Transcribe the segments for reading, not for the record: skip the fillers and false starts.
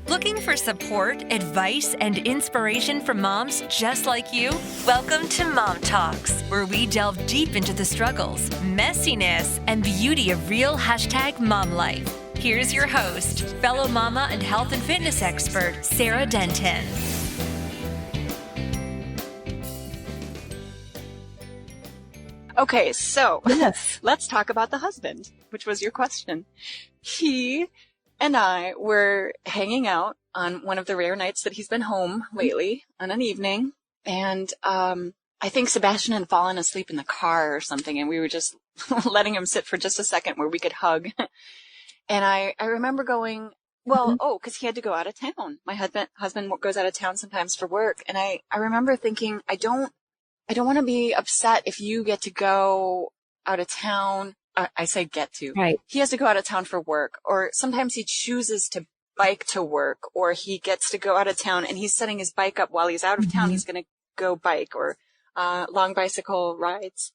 Looking for support, advice, and inspiration from moms just like you? Welcome to Mom Talks, where we delve deep into the struggles, messiness, and beauty of real #mom life. Here's your host, fellow mama and health and fitness expert, Sarah Denton. Okay, so yes. Let's talk about the husband, which was your question. He and I were hanging out on one of the rare nights that he's been home lately on an evening. And I think Sebastian had fallen asleep in the car or something, and we were just letting him sit for just a second where we could hug. And I remember going, because he had to go out of town. My husband goes out of town sometimes for work. And I remember thinking, I don't want to be upset if you get to go out of town. I say get to. Right. He has to go out of town for work, or sometimes he chooses to bike to work, or he gets to go out of town and he's setting his bike up while he's out of town. He's going to go bike or long bicycle rides.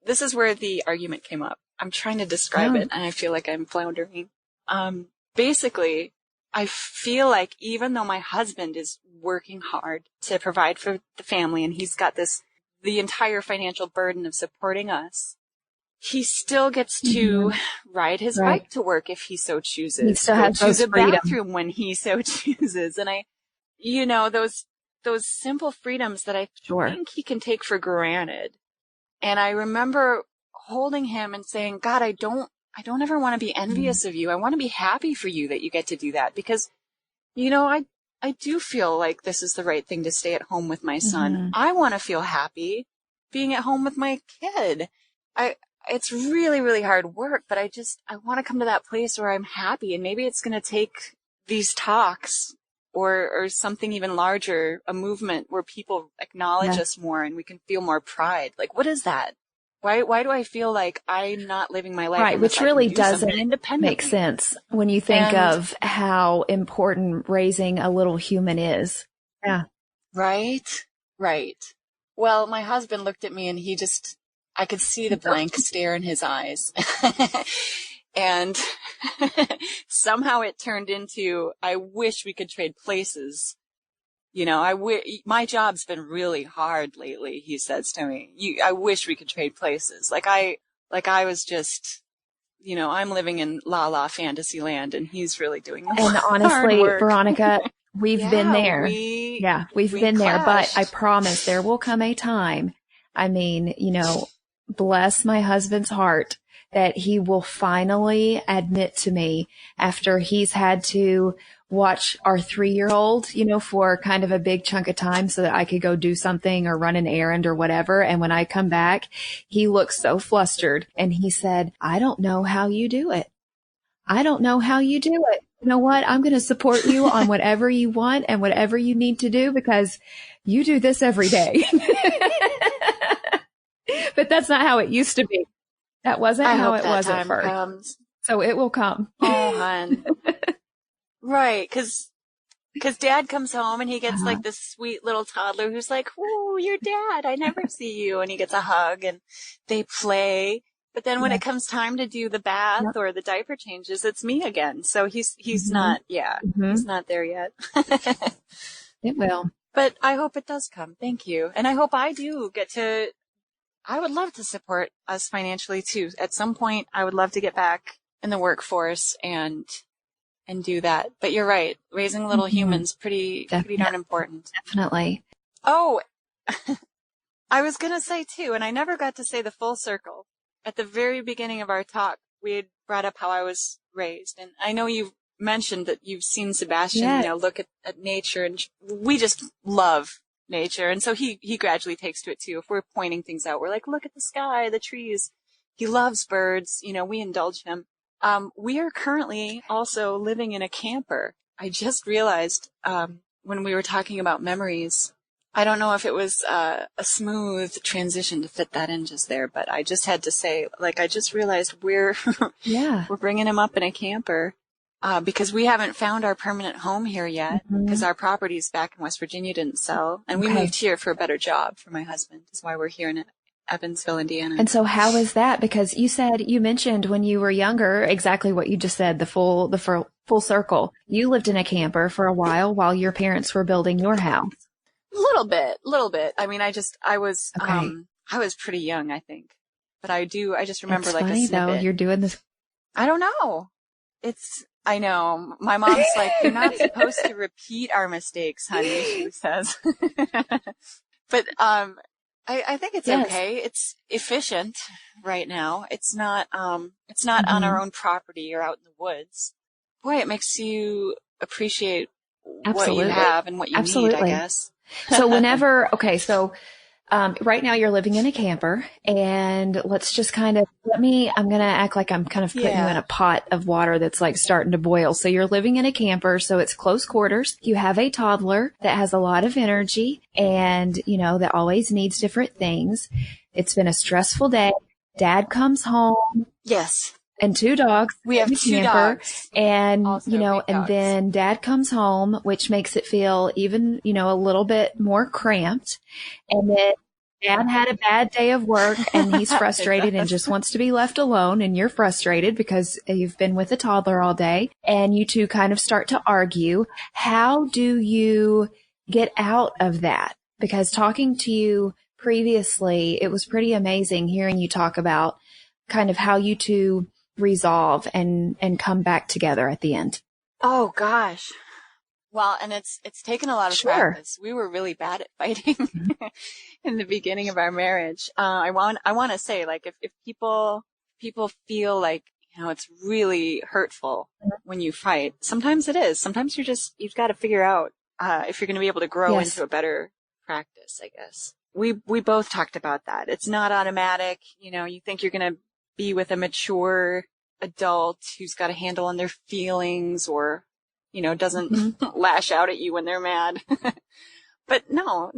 This is where the argument came up. I'm trying to describe it, and I feel like I'm floundering. Basically, I feel like even though my husband is working hard to provide for the family and he's got the entire financial burden of supporting us, he still gets to ride his bike to work if he so chooses. He still has use a freedom. bathroom when he so chooses. And those simple freedoms that I think he can take for granted. And I remember holding him and saying, God, I don't ever want to be envious of you. I want to be happy for you that you get to do that, because, I do feel like this is the right thing to stay at home with my son. I want to feel happy being at home with my kid. It's really, really hard work, but I want to come to that place where I'm happy. And maybe it's going to take these talks or something even larger, a movement where people acknowledge us more and we can feel more pride. Like, what is that? Why do I feel like I'm not living my life? Right, which really doesn't make sense sense when you think of how important raising a little human is. Yeah. Right. Well, my husband looked at me and I could see the blank stare in his eyes. And somehow it turned into, I wish we could trade places. My job's been really hard lately, he says to me. I wish we could trade places. Like I was just, I'm living in la la fantasy land and he's really doing the And honestly, Veronica, we've been there. We've been there, but I promise there will come a time. I mean, bless my husband's heart that he will finally admit to me, after he's had to watch our 3-year-old, for kind of a big chunk of time so that I could go do something or run an errand or whatever. And when I come back, he looks so flustered and he said, I don't know how you do it. I don't know how you do it. You know what? I'm going to support you on whatever you want and whatever you need to do, because you do this every day. But that's not how it used to be. That wasn't how it was at first. Comes. So it will come. Oh, hon. Right. Cause dad comes home and he gets like this sweet little toddler who's like, "Ooh, you're dad. I never see you." And he gets a hug and they play. But then when it comes time to do the bath or the diaper changes, it's me again. So he's not, he's not there yet. It will. But I hope it does come. Thank you. And I hope I do I would love to support us financially too. At some point, I would love to get back in the workforce and do that. But you're right. Raising little humans, pretty darn important. Definitely. Oh, I was going to say too, and I never got to say the full circle. At the very beginning of our talk, we had brought up how I was raised. And I know you've mentioned that you've seen Sebastian, look at nature, and we just love nature. And so he gradually takes to it too. If we're pointing things out, we're like, look at the sky, the trees. He loves birds. We indulge him. We are currently also living in a camper. I just realized, when we were talking about memories, I don't know if it was a smooth transition to fit that in just there, but I just had to say, I just realized we're bringing him up in a camper. Because we haven't found our permanent home here yet, because our properties back in West Virginia didn't sell. And we moved here for a better job for my husband. That's why we're here in Evansville, Indiana. And so how is that? Because you mentioned when you were younger, exactly what you just said, the full circle. You lived in a camper for a while your parents were building your house. Little bit. I mean, I was pretty young, I think, but I just remember It's like funny, a snippet. though, you're doing this. I don't know. I know. My mom's like, you're not supposed to repeat our mistakes, honey, she says. But, I think it's okay. It's efficient right now. It's not on our own property or out in the woods. Boy, it makes you appreciate what you have and what you need, I guess. So right now you're living in a camper, and let's just I'm going to act like I'm kind of putting you in a pot of water that's like starting to boil. So you're living in a camper, so it's close quarters. You have a toddler that has a lot of energy and, that always needs different things. It's been a stressful day. Dad comes home. Yes. And 2 dogs. We have 2 dogs. And, also, and then Dad comes home, which makes it feel even, a little bit more cramped. And then Dad had a bad day of work and he's frustrated and just wants to be left alone. And you're frustrated because you've been with a toddler all day, and you two kind of start to argue. How do you get out of that? Because talking to you previously, it was pretty amazing hearing you talk about kind of how you two resolve and come back together at the end. Oh gosh. Well, and it's taken a lot of practice. We were really bad at fighting in the beginning of our marriage. I want to say, like, if people feel like, it's really hurtful when you fight, sometimes it is. Sometimes you've got to figure out, if you're going to be able to grow into a better practice, I guess. We both talked about that. It's not automatic. You think you're going to be with a mature adult who's got a handle on their feelings or, doesn't lash out at you when they're mad. But no,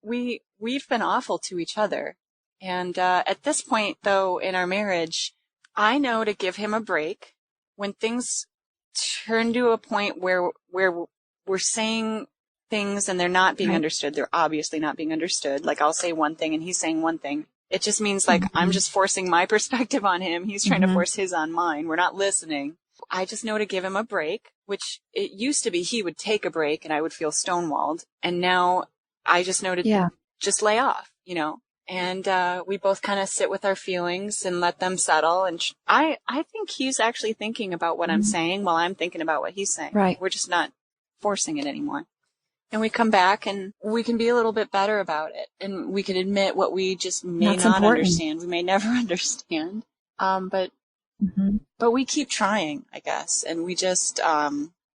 we've been awful to each other. And, at this point though, in our marriage, I know to give him a break when things turn to a point where we're saying things and they're not being understood. They're obviously not being understood. Like, I'll say one thing and he's saying one thing. It just means like I'm just forcing my perspective on him. He's trying to force his on mine. We're not listening. I just know to give him a break, which it used to be he would take a break and I would feel stonewalled. And now I just know to just lay off, and we both kind of sit with our feelings and let them settle. And I think he's actually thinking about what I'm saying while I'm thinking about what he's saying. Right. We're just not forcing it anymore. And we come back and we can be a little bit better about it. And we can admit what we just may not understand. We may never understand. But we keep trying, I guess. And we just,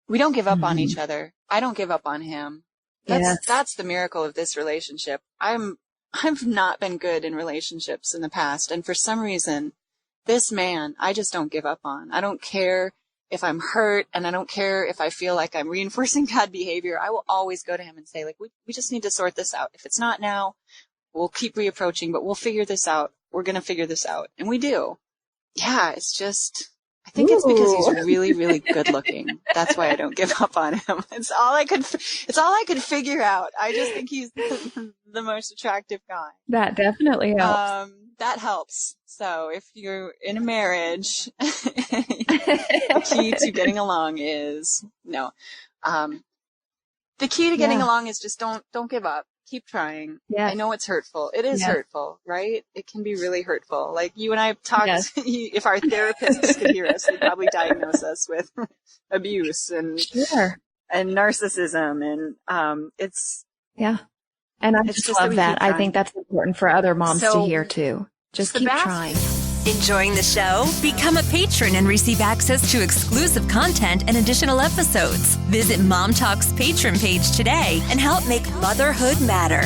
we don't give up on each other. I don't give up on him. That's the miracle of this relationship. I've not been good in relationships in the past. And for some reason, this man, I just don't give up on. I don't care if I'm hurt, and I don't care if I feel like I'm reinforcing bad behavior. I will always go to him and say, like, we just need to sort this out. If it's not now, we'll keep reapproaching, but we'll figure this out. We're going to figure this out. And we do. Yeah, it's just, I think it's because he's really, really good looking. That's why I don't give up on him. It's all I could figure out. I just think he's the most attractive guy. That definitely helps. That helps. So if you're in a marriage, the key to getting along is the key to getting along is just don't give up. Keep trying. Yes. I know it's hurtful. It is hurtful, right? It can be really hurtful. Like you and I have talked, if our therapists could hear us, they'd probably diagnose us with abuse and narcissism. And, it's. Yeah. And I just love that. I think that's important for other moms to hear too. Just keep trying. Enjoying the show? Become a patron and receive access to exclusive content and additional episodes. Visit Mom Talk's patron page today and help make motherhood matter.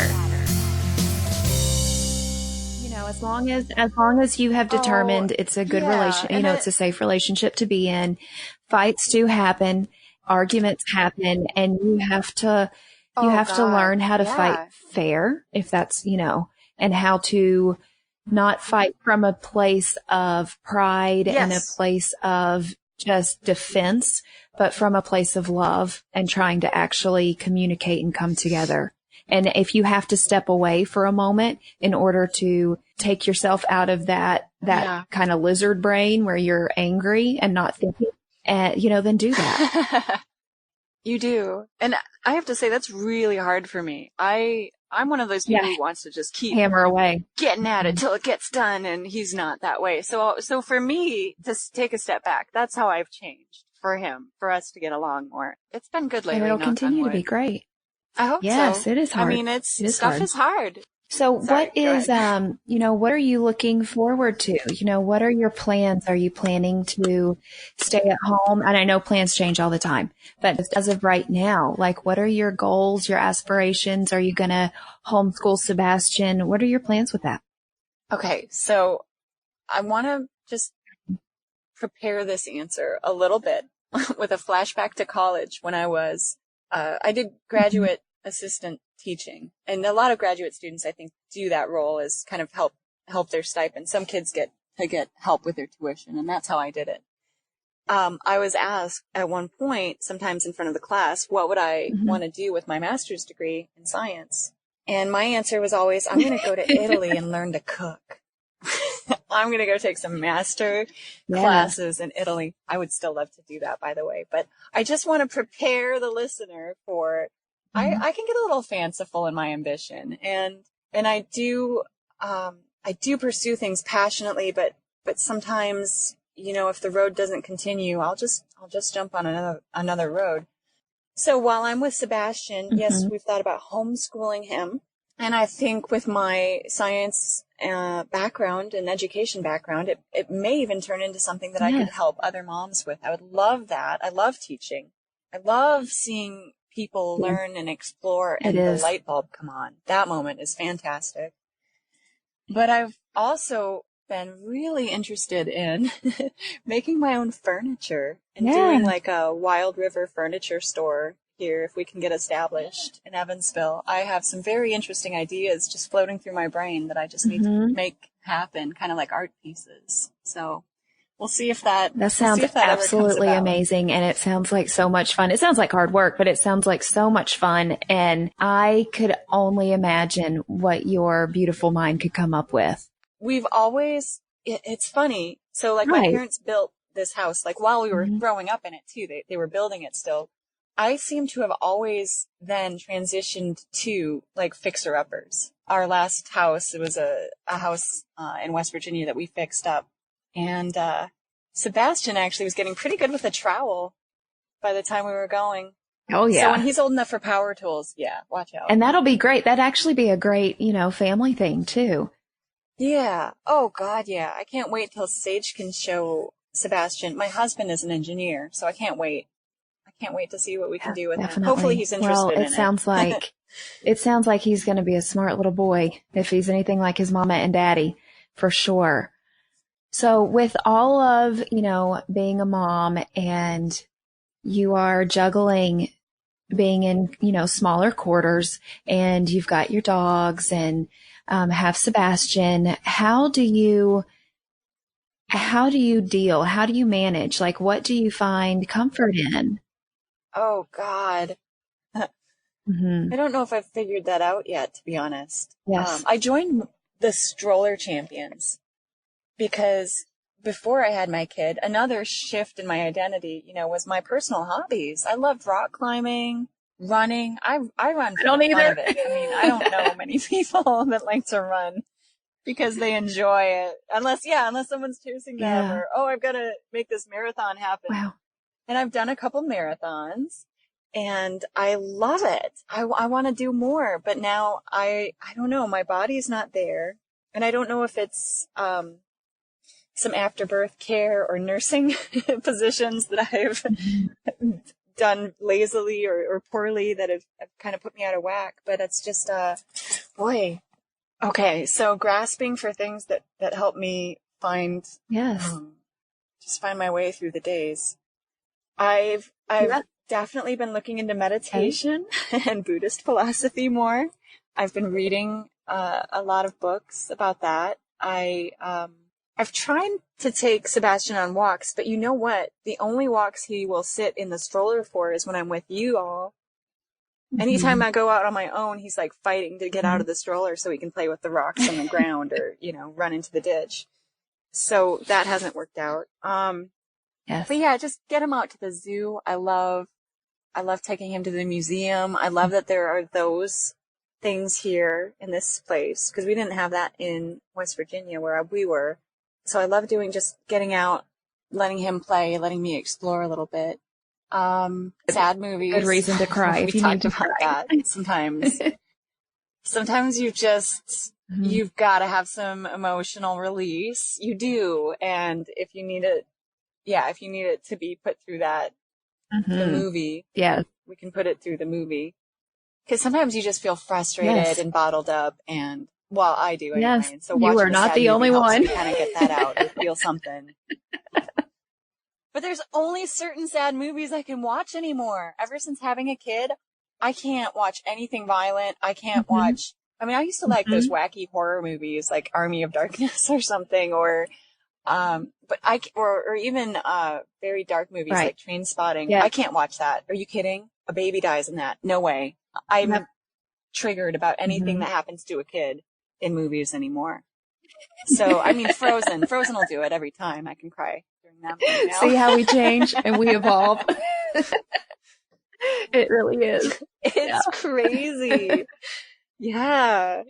As long as you have determined it's a good relation, it's a safe relationship to be in. Fights do happen, arguments happen, and you have to learn how to fight fair, if that's, and how to not fight from a place of pride and a place of just defense, but from a place of love and trying to actually communicate and come together. And if you have to step away for a moment in order to take yourself out of that kind of lizard brain where you're angry and not thinking then do that. You do. And I have to say, that's really hard for me. I'm one of those people who wants to just keep hammer away, getting at it till it gets done. And he's not that way. So for me to take a step back, that's how I've changed for him, for us to get along more. It's been good lately. And it'll continue to be great. I hope so. Yes, it is hard. I mean, stuff is hard. So what are you looking forward to? What are your plans? Are you planning to stay at home? And I know plans change all the time, but as of right now, like, what are your goals, your aspirations? Are you going to homeschool Sebastian? What are your plans with that? Okay. So I want to just prepare this answer a little bit with a flashback to college when I did graduate assistant teaching, and a lot of graduate students, I think, do that role as kind of help their stipend. Some kids get help with their tuition, and that's how I did it. I was asked at one point, sometimes in front of the class, what would I want to do with my master's degree in science? And my answer was always, I'm going to go to Italy and learn to cook. I'm going to go take some master classes in Italy. I would still love to do that, by the way, but I just want to prepare the listener for, I can get a little fanciful in my ambition, and I do pursue things passionately, but sometimes, if the road doesn't continue, I'll just jump on another road. So while I'm with Sebastian, yes, we've thought about homeschooling him. And I think with my science background and education background, it may even turn into something that I could help other moms with. I would love that. I love teaching. I love seeing people learn and explore and the light bulb come on. That moment is fantastic. But I've also been really interested in making my own furniture and doing like a Wild River furniture store here, if we can get established in Evansville. I have some very interesting ideas just floating through my brain that I just need to make happen, kind of like art pieces. So we'll see if that sounds absolutely amazing. And it sounds like so much fun. It sounds like hard work, but it sounds like so much fun. And I could only imagine what your beautiful mind could come up with. We've always, it's funny. So like my parents built this house, like while we were growing up in it too, they were building it still. I seem to have always then transitioned to like fixer-uppers. Our last house, it was a house in West Virginia that we fixed up. And Sebastian actually was getting pretty good with a trowel by the time we were going. Oh, yeah. So when he's old enough for power tools, watch out. And that'll be great. That'd actually be a great, family thing too. Yeah. Oh, God, yeah. I can't wait till Sage can show Sebastian. My husband is an engineer, so I can't wait. Can't wait to see what we can do with him. Hopefully he's interested in it. It sounds like he's going to be a smart little boy if he's anything like his mama and daddy, for sure. So with all of, being a mom, and you are juggling being in, smaller quarters, and you've got your dogs and have Sebastian, how do you deal? How do you manage? Like, what do you find comfort in? Oh, God. I don't know if I've figured that out yet, to be honest. Yes. I joined the Stroller Champions because before I had my kid, another shift in my identity, was my personal hobbies. I loved rock climbing, running. I run for the fun of it. I mean, I don't know many people that like to run because they enjoy it. Unless someone's chasing them or, I've got to make this marathon happen. Wow. And I've done a couple marathons and I love it. I want to do more, but now I don't know. My body's not there. And I don't know if it's, some afterbirth care or nursing positions that I've done lazily or poorly that have kind of put me out of whack, but it's just, boy. Okay. So grasping for things that help me find, just find my way through the days. I've definitely been looking into meditation and Buddhist philosophy more. I've been reading a lot of books about that. I've tried to take Sebastian on walks, but you know what? The only walks he will sit in the stroller for is when I'm with you all. Anytime I go out on my own, he's like fighting to get out of the stroller so he can play with the rocks on the ground or, run into the ditch. So that hasn't worked out. Yes. But yeah, just get him out to the zoo. I love taking him to the museum. I love that there are those things here in this place, because we didn't have that in West Virginia where we were. So I love just getting out, letting him play, letting me explore a little bit. Sad movies. Good reason to cry. We talked about that sometimes. Sometimes you've got to have some emotional release. You do. And if you need it to be put through that, the movie, we can put it through the movie. Because sometimes you just feel frustrated and bottled up, and I do anyway. Yes, and so you are not the only one. Kind of get that out or feel something. But there's only certain sad movies I can watch anymore. Ever since having a kid, I can't watch anything violent. I can't watch. I mean, I used to like those wacky horror movies like Army of Darkness or something, or even very dark movies like Trainspotting. I can't watch that. Are you kidding? A baby dies in that. No way. I'm triggered about anything that happens to a kid in movies anymore. So, I mean, Frozen will do it every time. I can cry during that movie now. See how we change and we evolve. It really is. It's crazy. Yeah.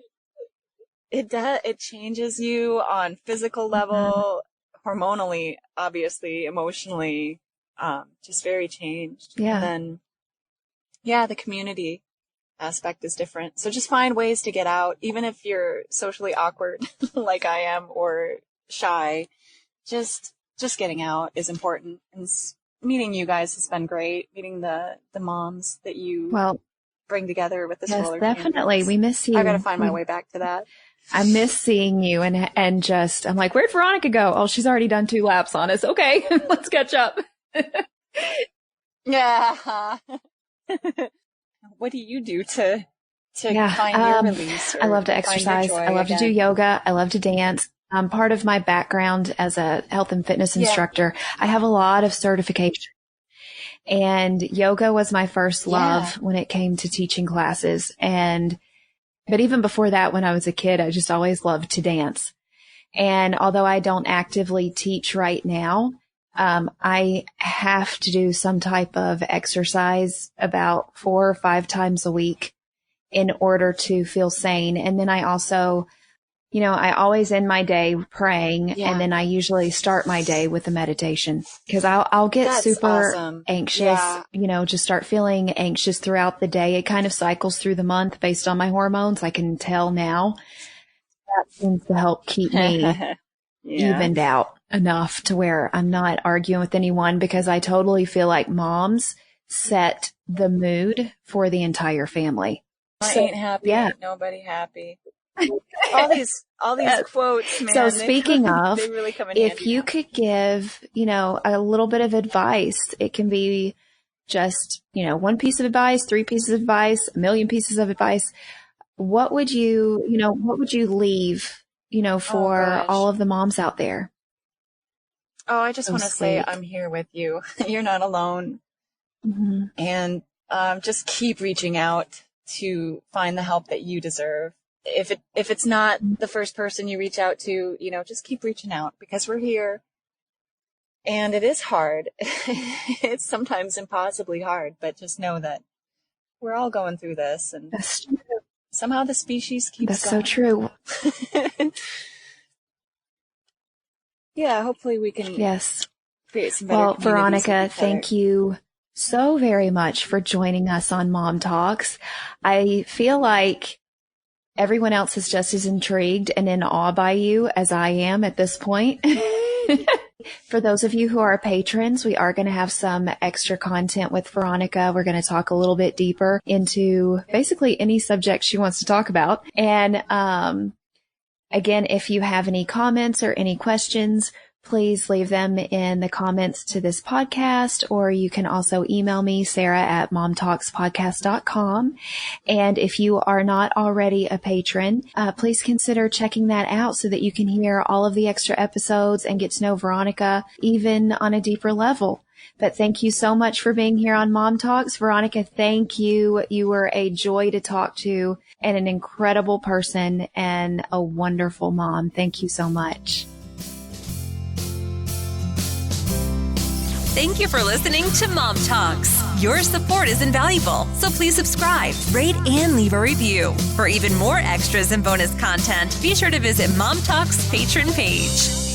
It does. It changes you on physical level, hormonally, obviously, emotionally, just very changed. Yeah. And then, the community aspect is different. So just find ways to get out, even if you're socially awkward like I am, or shy. Just getting out is important. And meeting you guys has been great. Meeting the moms that you bring together with this roller definitely. campus. We miss you. I got to find my way back to that. I miss seeing you and just, I'm like, where'd Veronica go? Oh, she's already done 2 laps on us. Okay, let's catch up. Yeah. What do you do to find your release? I love to exercise. I love to do yoga. I love to dance. Part of my background as a health and fitness instructor, I have a lot of certification. And yoga was my first love when it came to teaching classes. But even before that, when I was a kid, I just always loved to dance. And although I don't actively teach right now, I have to do some type of exercise about 4 or 5 times a week in order to feel sane. And then I also, I always end my day praying, and then I usually start my day with a meditation, because I'll get super anxious, just start feeling anxious throughout the day. It kind of cycles through the month based on my hormones. I can tell now. That seems to help keep me evened out enough to where I'm not arguing with anyone, because I totally feel like moms set the mood for the entire family. I ain't happy. Ain't nobody happy. all these quotes, man. So speaking of, they really come in if handy you now. could give, a little bit of advice, it can be just, 1 piece of advice, 3 pieces of advice, 1 million pieces of advice. What would you leave, for all of the moms out there? Oh, I just want to say I'm here with you. You're not alone. And just keep reaching out to find the help that you deserve. If it's not the first person you reach out to, just keep reaching out, because we're here. And it is hard. It's sometimes impossibly hard, but just know that we're all going through this, and That's true. Somehow the species keeps That's going. so true. Yeah, hopefully we can create some better communities. Veronica, thank you so very much for joining us on Mom Talks. I feel like everyone else is just as intrigued and in awe by you as I am at this point. For those of you who are patrons, we are going to have some extra content with Veronica. We're going to talk a little bit deeper into basically any subject she wants to talk about. And again, if you have any comments or any questions, please leave them in the comments to this podcast, or you can also email me, sarah@momtalkspodcast.com. And if you are not already a patron, please consider checking that out so that you can hear all of the extra episodes and get to know Veronica even on a deeper level. But thank you so much for being here on Mom Talks. Veronica, thank you. You were a joy to talk to and an incredible person and a wonderful mom. Thank you so much. Thank you for listening to Mom Talks. Your support is invaluable, so please subscribe, rate, and leave a review. For even more extras and bonus content, be sure to visit Mom Talks' Patreon page.